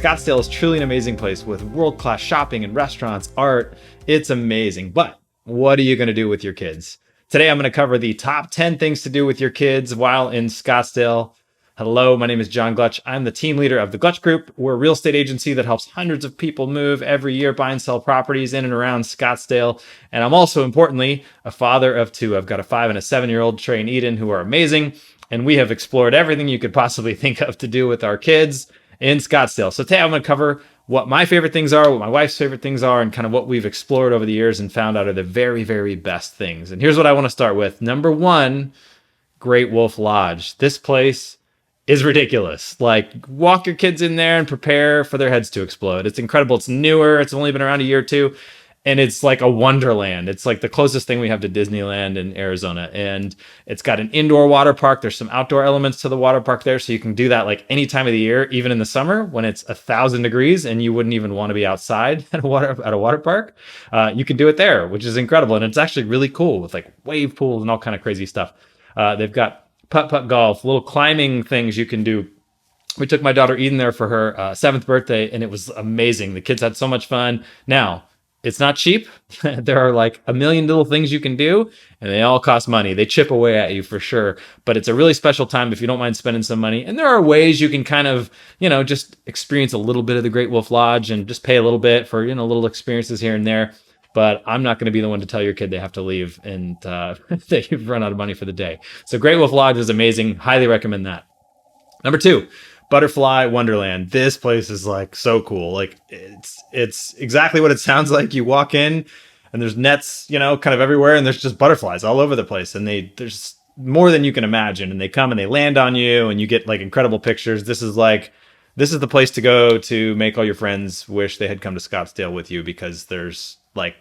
Scottsdale is truly an amazing place with world-class shopping and restaurants, art. It's amazing. But what are you going to do with your kids? Today, I'm going to cover the top 10 things to do with your kids while in Scottsdale. Hello, my name is John Glutch. I'm the team leader of the Glutch Group. We're a real estate agency that helps hundreds of people move every year, buy and sell properties in and around Scottsdale. And I'm also, importantly, a father of two. I've got a 5 and a 7-year-old, Trey and Eden, who are amazing. And we have explored everything you could possibly think of to do with our kids in Scottsdale. So today I'm going to cover what my favorite things are, what my wife's favorite things are, and kind of what we've explored over the years and found out are the very, very best things. And here's what I want to start with. Number 1, Great Wolf Lodge. This place is ridiculous. Like, walk your kids in there and prepare for their heads to explode. It's incredible. It's newer. It's only been around a year or two. And it's like a wonderland. It's like the closest thing we have to Disneyland in Arizona. And it's got an indoor water park. There's some outdoor elements to the water park there. So you can do that like any time of the year, even in the summer when it's 1,000 degrees and you wouldn't even want to be outside at a water park. You can do it there, which is incredible. And it's actually really cool with like wave pools and all kind of crazy stuff. They've got putt-putt golf, little climbing things you can do. We took my daughter Eden there for her 7th birthday, and it was amazing. The kids had so much fun. Now, it's not cheap. There are like a million little things you can do, and they all cost money. They chip away at you for sure, but it's a really special time if you don't mind spending some money. And there are ways you can kind of, just experience a little bit of the Great Wolf Lodge and just pay a little bit for, little experiences here and there. But I'm not going to be the one to tell your kid they have to leave and that you've run out of money for the day. So Great Wolf Lodge is amazing. Highly recommend that. Number 2. Butterfly Wonderland. This place is like so cool. Like it's exactly what it sounds like. You walk in and there's nets, kind of everywhere, and there's just butterflies all over the place. And there's more than you can imagine. And they come and they land on you and you get like incredible pictures. This is the place to go to make all your friends wish they had come to Scottsdale with you, because there's like,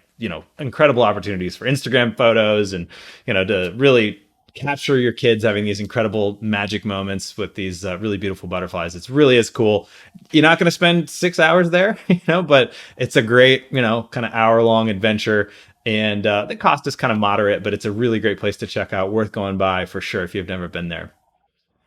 incredible opportunities for Instagram photos and, to really capture your kids having these incredible magic moments with these really beautiful butterflies. It's really is cool. You're not going to spend 6 hours there, but it's a great, kind of hour-long adventure. And the cost is kind of moderate, but it's a really great place to check out. Worth going by for sure if you've never been there.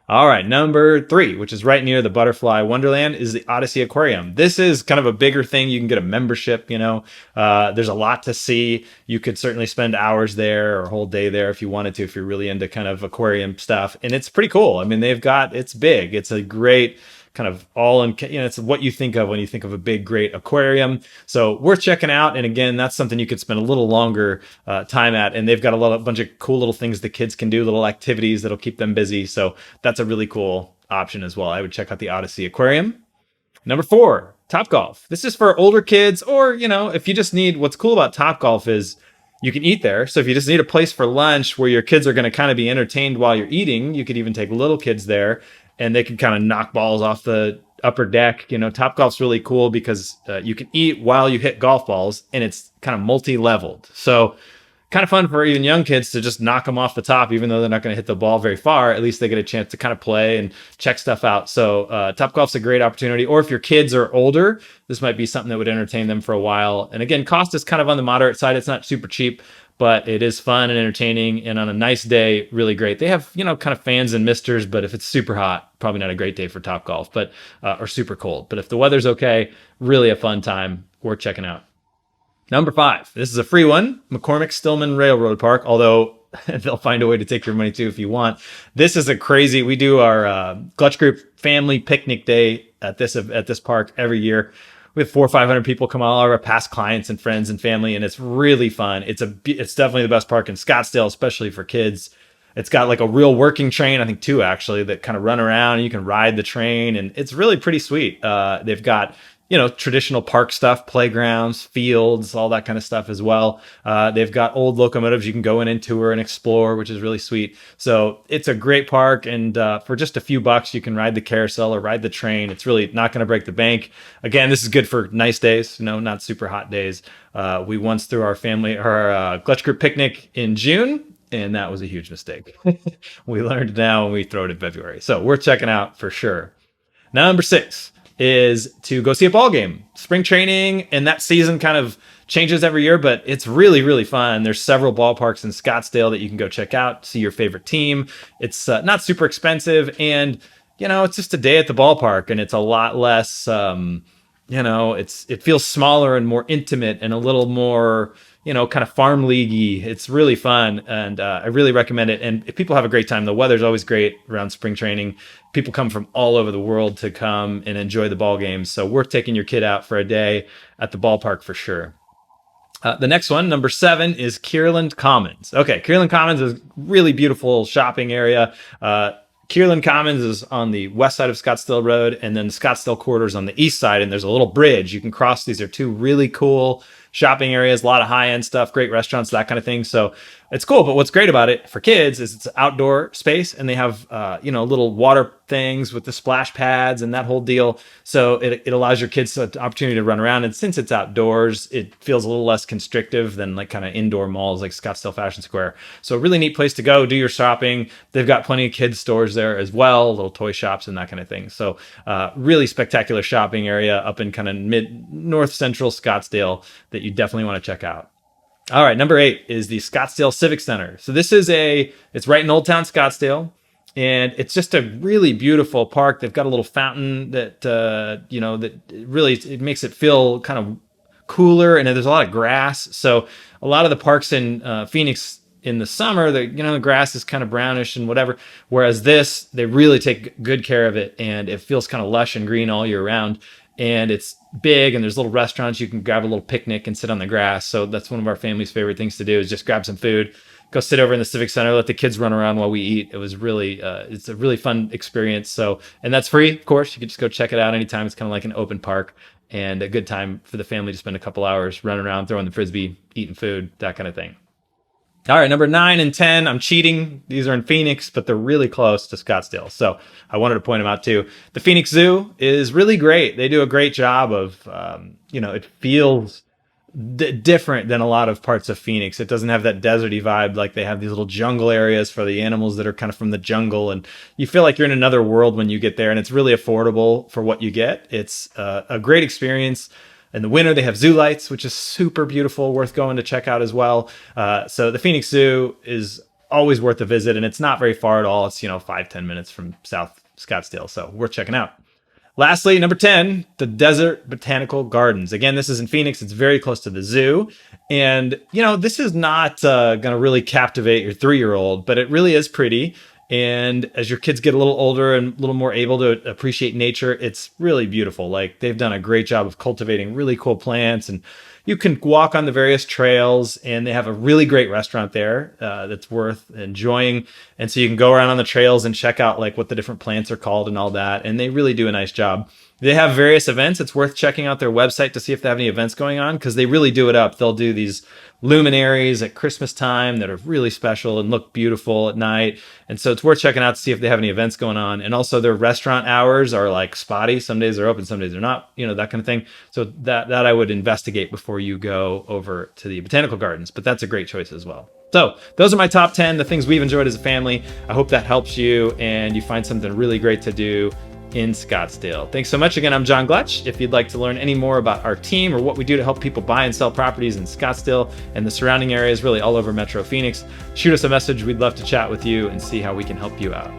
All right, number 3, which is right near the Butterfly Wonderland, is the Odyssey Aquarium. This is kind of a bigger thing. You can get a membership, there's a lot to see. You could certainly spend hours there or a whole day there if you wanted to, if you're really into kind of aquarium stuff. And it's pretty cool. I mean, it's big. It's a great kind of it's what you think of when you think of a big, great aquarium. So worth checking out. And again, that's something you could spend a little longer time at. And they've got a bunch of cool little things the kids can do, little activities that'll keep them busy. So that's a really cool option as well. I would check out the Odyssey Aquarium. Number 4, Topgolf. This is for older kids, or, if you just need, what's cool about Topgolf is you can eat there. So if you just need a place for lunch where your kids are going to kind of be entertained while you're eating, you could even take little kids there and they can kind of knock balls off the upper deck. Topgolf's really cool because you can eat while you hit golf balls, and it's kind of multi-leveled. So kind of fun for even young kids to just knock them off the top, even though they're not going to hit the ball very far. At least they get a chance to kind of play and check stuff out. So Topgolf's a great opportunity. Or if your kids are older, this might be something that would entertain them for a while. And again, cost is kind of on the moderate side. It's not super cheap, but it is fun and entertaining. And on a nice day, really great. They have, kind of fans and misters, but if it's super hot, probably not a great day for Topgolf, but or super cold. But if the weather's okay, really a fun time, worth checking out. Number 5, this is a free one, McCormick Stillman Railroad Park, although they'll find a way to take your money too if you want. This is we do our Glutch Group family picnic day at this park every year. We have 400 or 500 people come, all our past clients and friends and family, and it's really fun. It's definitely the best park in Scottsdale, especially for kids. It's got like a real working train, I think 2 actually, that kind of run around and you can ride the train, and it's really pretty sweet. They've got traditional park stuff, playgrounds, fields, all that kind of stuff as well. They've got old locomotives you can go in and tour and explore, which is really sweet. So it's a great park. And for just a few bucks, you can ride the carousel or ride the train. It's really not going to break the bank. Again, this is good for nice days, not super hot days. We once threw our Glutch Group picnic in June, and that was a huge mistake. We learned now when we throw it in February. So worth checking out for sure. Number 6. Is to go see a ball game. Spring training and that season kind of changes every year, but it's really, really fun. There's several ballparks in Scottsdale that you can go check out, see your favorite team. It's not super expensive, and it's just a day at the ballpark, and it's a lot less, it feels smaller and more intimate and a little more, kind of farm leaguey. It's really fun, and I really recommend it. And if people have a great time, the weather's always great around spring training. People come from all over the world to come and enjoy the ball games. So worth taking your kid out for a day at the ballpark for sure. The next one, number 7, is Kierland Commons. Okay, Kierland Commons is a really beautiful shopping area. Kierland Commons is on the west side of Scottsdale Road, and then the Scottsdale Quarters on the east side, and there's a little bridge you can cross. These are 2 really cool shopping areas, a lot of high-end stuff, great restaurants, that kind of thing. So it's cool. But what's great about it for kids is it's outdoor space, and they have little water things with the splash pads and that whole deal. So it allows your kids the opportunity to run around. And since it's outdoors, it feels a little less constrictive than like kind of indoor malls like Scottsdale Fashion Square. So a really neat place to go do your shopping. They've got plenty of kids stores there as well, little toy shops and that kind of thing. So really spectacular shopping area up in kind of north central Scottsdale that you definitely want to check out. All right, number 8 is the Scottsdale Civic Center. So this is it's right in Old Town Scottsdale, and it's just a really beautiful park. They've got a little fountain that, that really, it makes it feel kind of cooler, and there's a lot of grass. So a lot of the parks in Phoenix in the summer, the grass is kind of brownish and whatever. Whereas they really take good care of it, and it feels kind of lush and green all year round. And it's big, and there's little restaurants. You can grab a little picnic and sit on the grass. So that's one of our family's favorite things to do, is just grab some food, go sit over in the Civic Center, let the kids run around while we eat. It was really, it's a really fun experience. So, and that's free, of course. You can just go check it out anytime. It's kind of like an open park, and a good time for the family to spend a couple hours running around, throwing the Frisbee, eating food, that kind of thing. All right, number 9 and 10, I'm cheating. These are in Phoenix, but they're really close to Scottsdale. So I wanted to point them out too. The Phoenix Zoo is really great. They do a great job of, it feels different than a lot of parts of Phoenix. It doesn't have that deserty vibe. Like, they have these little jungle areas for the animals that are kind of from the jungle. And you feel like you're in another world when you get there, and it's really affordable for what you get. It's a great experience. In the winter, they have zoo lights, which is super beautiful, worth going to check out as well. So the Phoenix Zoo is always worth a visit, and it's not very far at all. It's, 5-10 minutes from South Scottsdale, so worth checking out. Lastly, number 10, the Desert Botanical Gardens. Again, this is in Phoenix. It's very close to the zoo. And, this is not going to really captivate your 3-year-old, but it really is pretty. And as your kids get a little older and a little more able to appreciate nature, it's really beautiful. Like, they've done a great job of cultivating really cool plants, and you can walk on the various trails, and they have a really great restaurant there that's worth enjoying. And so you can go around on the trails and check out like what the different plants are called and all that. And they really do a nice job. They have various events. It's worth checking out their website to see if they have any events going on, because they really do it up. They'll do these luminaries at Christmas time that are really special and look beautiful at night. And so it's worth checking out to see if they have any events going on. And also their restaurant hours are like spotty. Some days they're open, some days they're not, that kind of thing. So that I would investigate before you go over to the Botanical Gardens, but that's a great choice as well. So those are my top 10, the things we've enjoyed as a family. I hope that helps you and you find something really great to do in Scottsdale. Thanks so much. Again, I'm John Gletch. If you'd like to learn any more about our team or what we do to help people buy and sell properties in Scottsdale and the surrounding areas, really all over Metro Phoenix, shoot us a message. We'd love to chat with you and see how we can help you out.